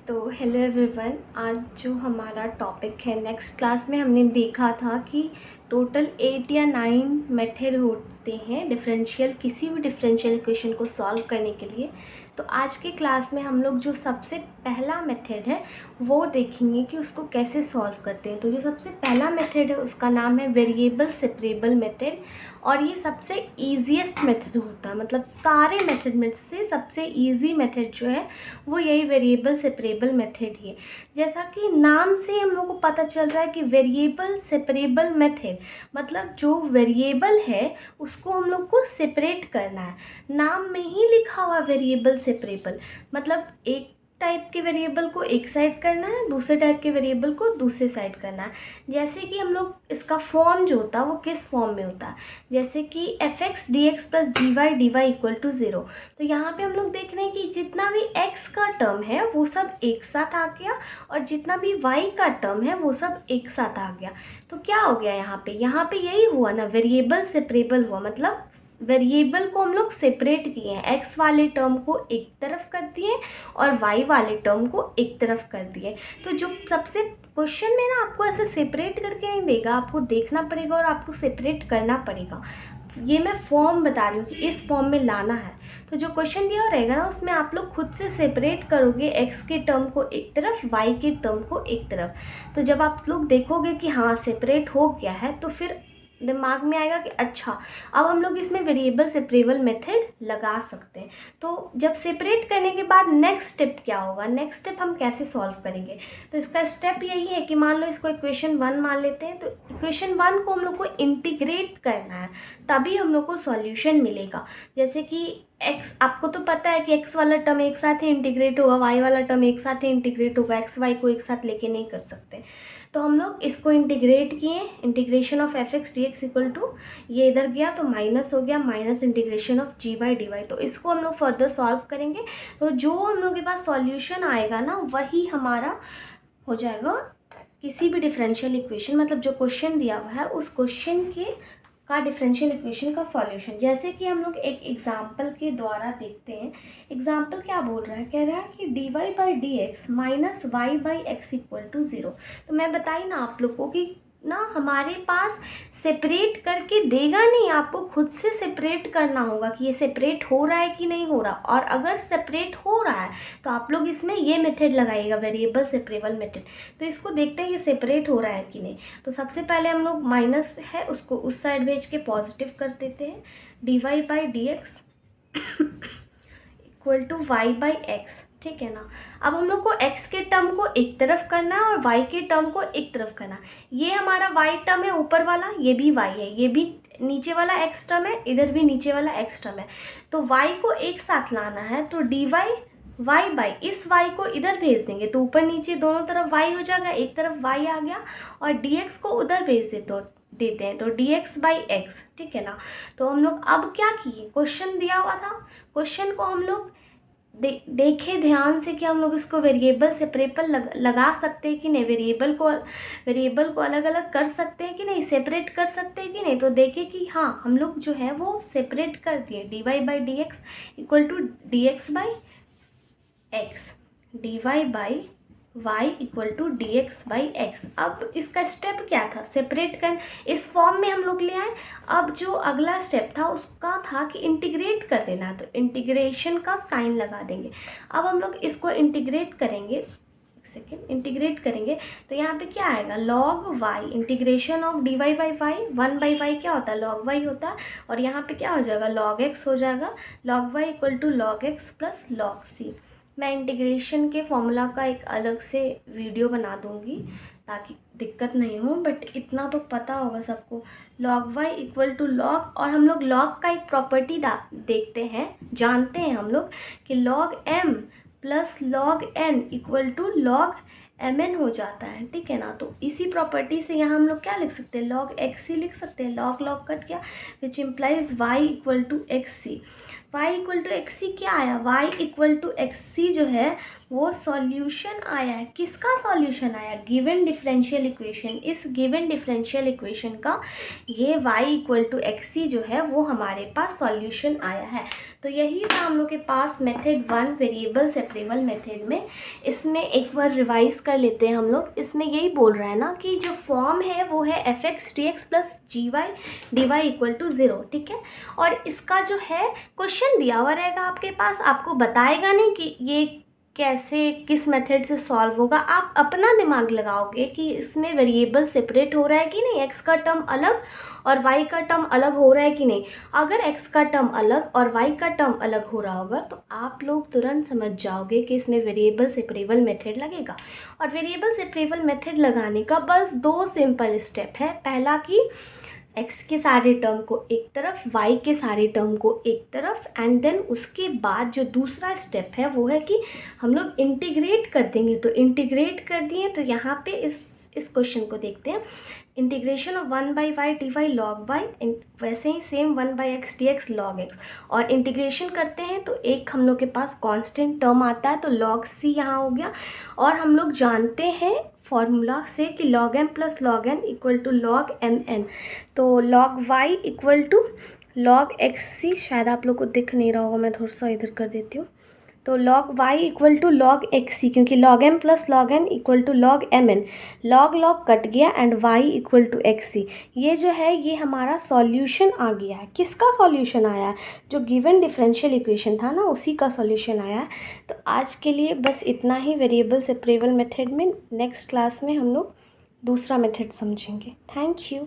तो hello everyone. आज जो हमारा टॉपिक है, नेक्स्ट क्लास में हमने देखा था कि टोटल 8 या 9 मेथड होते हैं डिफरेंशियल, किसी भी डिफरेंशियल इक्वेशन को सॉल्व करने के लिए। तो आज के क्लास में हम लोग जो सबसे पहला मेथड है वो देखेंगे कि उसको कैसे सॉल्व करते हैं। तो जो सबसे पहला मेथड है उसका नाम है वेरिएबल सेपरेबल मेथड, और ये सबसे ईजीएस्ट मेथड होता है। मतलब सारे मेथड में से सबसे ईजी मेथड जो है वो यही वेरिएबल सेपरेबल मेथड ही है। जैसा कि नाम से हम लोग को पता चल रहा है कि वेरिएबल सेपरेबल मेथड मतलब जो वेरिएबल है उसको हम लोग को सेपरेट करना है। नाम में ही लिखा हुआ वेरिएबल सेपरेबल मतलब एक टाइप के वेरिएबल को एक साइड करना है, दूसरे टाइप के वेरिएबल को दूसरे साइड करना है। जैसे कि हम लोग इसका फॉर्म जो होता है वो किस फॉर्म में होता है, जैसे कि F X D X plus G Y D Y equal to 0। तो यहाँ पे हम लोग देख रहे हैं कि जितना भी x का टर्म है वो सब एक साथ आ गया और जितना भी y का टर्म है वो सब एक साथ आ गया। तो क्या हो गया यहाँ पे यही हुआ ना, वेरिएबल सेपरेबल हुआ। मतलब वेरिएबल को हम लोग सेपरेट किए हैं, x वाले टर्म को एक तरफ कर दिए और y वाले टर्म को एक तरफ कर दिए। तो जो सबसे क्वेश्चन में ना आपको ऐसे सेपरेट करके नहीं देगा, आपको देखना पड़ेगा और आपको सेपरेट करना पड़ेगा। ये मैं फॉर्म बता रही हूँ कि इस फॉर्म में लाना है। तो जो क्वेश्चन दिया रहेगा ना उसमें आप लोग खुद से सेपरेट करोगे x के टर्म को एक तरफ, y के टर्म को एक तरफ। तो जब आप लोग देखोगे कि हाँ सेपरेट हो गया है तो फिर दिमाग में आएगा कि अच्छा अब हम लोग इसमें वेरिएबल सेपरेबल मेथड लगा सकते हैं। तो जब सेपरेट करने के बाद नेक्स्ट स्टेप क्या होगा, नेक्स्ट स्टेप हम कैसे सॉल्व करेंगे। तो इसका स्टेप यही है कि मान लो इसको इक्वेशन 1 मान लेते हैं। तो इक्वेशन 1 को हम लोग को इंटीग्रेट करना है, तभी हम लोग को सॉल्यूशन मिलेगा। जैसे कि x, आपको तो पता है कि x वाला टर्म एक साथ ही इंटीग्रेट होगा, y वाला टर्म एक साथ ही इंटीग्रेट होगा, x y को एक साथ लेके नहीं कर सकते। तो हम लोग इसको इंटीग्रेट किए, integration of F X D X equal to, ये इधर गया तो माइनस हो गया, minus integration of G Y D Y. तो इसको हम लोग फर्दर सॉल्व करेंगे। तो जो हम लोग के पास सॉल्यूशन आएगा ना वही हमारा हो जाएगा किसी भी डिफरेंशियल इक्वेशन, मतलब जो क्वेश्चन दिया हुआ है उस क्वेश्चन के का डिफरेंशियल इक्वेशन का सॉल्यूशन। जैसे कि हम लोग एक एग्जांपल के द्वारा देखते हैं। एग्जांपल क्या बोल रहा है, कह रहा है कि D Y by D X minus Y by X equal to 0। तो मैं बताई ना आप लोग को कि ना हमारे पास सेपरेट करके देगा नहीं, आपको खुद से सेपरेट करना होगा कि ये सेपरेट हो रहा है कि नहीं हो रहा। और अगर सेपरेट हो रहा है तो आप लोग इसमें ये मेथड लगाइएगा, वेरिएबल सेपरेबल मेथड। तो इसको देखते हैं ये सेपरेट हो रहा है कि नहीं। तो सबसे पहले हम लोग माइनस है उसको उस साइड भेज के पॉजिटिव कर देते हैं। D Y by D X equal to Y by X, ठीक है ना। अब हम लोग को x के टर्म को एक तरफ करना है और y के टर्म को एक तरफ करना है। ये हमारा y टर्म है ऊपर वाला, ये भी y है, ये भी नीचे वाला x टर्म है, इधर भी नीचे वाला x टर्म है। तो y को एक साथ लाना है तो डी वाई वाई बाई इस y को इधर भेज देंगे तो ऊपर नीचे दोनों तरफ y हो जाएगा, एक तरफ y आ गया, और dx को उधर भेज देते हैं तो dx बाई एक्स, ठीक है ना। तो हम लोग अब क्या किए, क्वेश्चन दिया हुआ था, क्वेश्चन को हम लोग देखे ध्यान से कि हम लोग इसको वेरिएबल सेपरेबल लगा सकते हैं कि नहीं, वेरिएबल को अलग अलग कर सकते हैं कि नहीं, सेपरेट कर सकते हैं कि नहीं। तो देखे कि हाँ हम लोग जो है वो सेपरेट कर दिए। D Y by D X equal to D X by X, D Y by y equal to D X by X. अब इसका स्टेप क्या था, सेपरेट कर, इस फॉर्म में हम लोग ले आए। अब जो अगला स्टेप था उसका था कि इंटीग्रेट कर देना, तो इंटीग्रेशन का साइन लगा देंगे। अब हम लोग इसको इंटीग्रेट करेंगे, सेकेंड इंटीग्रेट करेंगे तो यहाँ पे क्या आएगा, log y integration of D Y by Y, 1 by Y क्या होता है, लॉग y होता है, और यहाँ पे क्या हो जाएगा, लॉग x हो जाएगा। Log y equal to log x plus log c। मैं इंटीग्रेशन के फॉर्मूला का एक अलग से वीडियो बना दूंगी ताकि दिक्कत नहीं हो, बट इतना तो पता होगा सबको। log y equal to log, और हम लोग log का एक प्रॉपर्टी देखते हैं, जानते हैं हम लोग कि log m plus log n equal to log mn हो जाता है, ठीक है ना। तो इसी प्रॉपर्टी से यहाँ हम लोग क्या लिख सकते हैं, log x c लिख सकते हैं, log कट गया, which implies y equal to x c. y equal to x c क्या आया, y equal to x c जो है वो सॉल्यूशन आया है। किसका सॉल्यूशन आया, गिवन डिफरेंशियल इक्वेशन। इस गिवन डिफरेंशियल इक्वेशन का ये y equal to x c जो है वो हमारे पास सॉल्यूशन आया है। तो यही था हम लोग के पास मेथड 1 वेरिएबल सेपरेबल मेथड में। इसमें एक बार रिवाइज कर लेते हैं हम लोग। इसमें यही बोल रहा है ना कि जो फॉर्म है वो है F X D X plus G Y D Y equal to 0, ठीक है। और इसका जो है क्वेश्चन दिया हुआ रहेगा आपके पास, आपको बताएगा नहीं कि ये कैसे किस मेथड से सॉल्व होगा। आप अपना दिमाग लगाओगे कि इसमें वेरिएबल सेपरेट हो रहा है कि नहीं, एक्स का टर्म अलग और वाई का टर्म अलग हो रहा है कि नहीं। अगर एक्स का टर्म अलग और वाई का टर्म अलग हो रहा होगा तो आप लोग तुरंत समझ जाओगे कि इसमें वेरिएबल सेपरेबल मेथड लगेगा। और वेरिएबल सेपरेबल मेथड लगाने का बस 2 सिंपल स्टेप है। पहला कि x के सारे टर्म को एक तरफ, y के सारे टर्म को एक तरफ, एंड देन उसके बाद जो दूसरा स्टेप है वो है कि हम लोग इंटीग्रेट कर देंगे। तो इंटीग्रेट कर दिए तो यहाँ पे इस क्वेश्चन को देखते हैं। Integration of 1/y dy log y, वैसे ही same 1/x dx log x। और इंटीग्रेशन करते हैं तो एक हम लोग के पास कांस्टेंट टर्म आता है तो log c यहाँ हो गया। और हम लोग जानते हैं फॉर्मूला से कि log m plus log n equal to log mn। तो log y equal to log xc, शायद आप लोग को दिख नहीं रहा होगा, मैं थोड़ा सा इधर कर देती हूँ। तो log y equal to log xc, क्योंकि log m plus log n equal to log mn, log cut गया and y equal to xc। ये जो है ये हमारा सॉल्यूशन आ गया है। किसका सॉल्यूशन आया है, जो गिवन डिफरेंशियल इक्वेशन था ना उसी का सॉल्यूशन आया है। तो आज के लिए बस इतना ही वेरिएबल सेपरेबल मेथड में। नेक्स्ट क्लास में हम लोग दूसरा मेथड समझेंगे। Thank you.